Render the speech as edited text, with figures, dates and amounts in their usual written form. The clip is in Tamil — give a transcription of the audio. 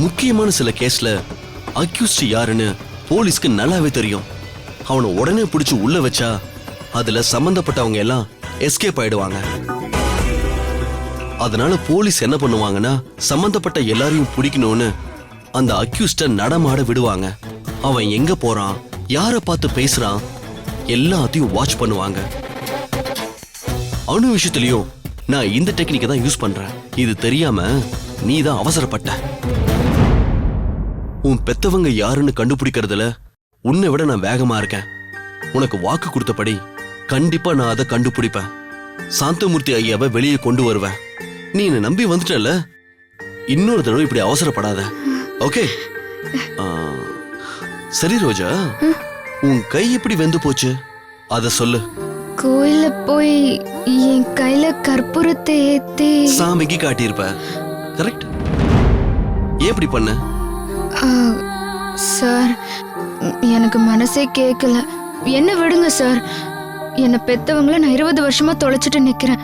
முக்கியமான சில கேஸ்ல அக்யூஸ்ட் யாருன்னு போலீஸ்க்கு நல்லாவே தெரியும். அவனை உடனே பிடிச்சு உள்ள வச்சா அதுல சம்பந்தப்பட்டவங்க எல்லாம் எஸ்கேப் ஆயிடுவாங்க. அதனால போலீஸ் என்ன பண்ணுவாங்கன்னா சம்பந்தப்பட்ட எல்லாரையும் பிடிக்கணும்னு அந்த அக்யூஸ்ட நடமாட விடுவாங்க. அவன் எங்க போறான், யார பார்த்து பேசுறான், எல்லாத்தையும் வாட்ச் பண்ணுவாங்க. அணு விஷயத்திலயும் நான் இந்த டெக்னிக்கை தான் யூஸ் பண்றேன். இது தெரியாம நீ தான் அவசரப்பட்ட. உன் பெத்தவங்க யாருன்னு கண்டுபிடிக்கிறதுல உன்னை விட நான் வேகமா இருக்கேன். உனக்கு வாக்கு கொடுத்தபடி கண்டிப்பா நான் அதை கண்டுபிடிப்பேன். சாந்தமூர்த்தி ஐயாவை வெளியே கொண்டு வருவேன். நீ என்னை நம்பி வந்துட்டல, இன்னொரு தடவை இப்படி அவசரப்படாத. ஓகே? சரி ரோஜா, உன் கை எப்படி வெந்து போச்சு அத சொல்லு. கோயில போய் என் கையில கற்பூரத்தை ஏத்தி சாமிக்கு காட்டியிருப்ப, கரெக்ட்? எப்படி பண்ண? சார், எனக்கு மனசே கேட்கல. என்ன விடுங்க சார். என்னை பெத்தவங்கள நான் 20 வருஷமா தொலைச்சிட்டு நிக்கிறேன்.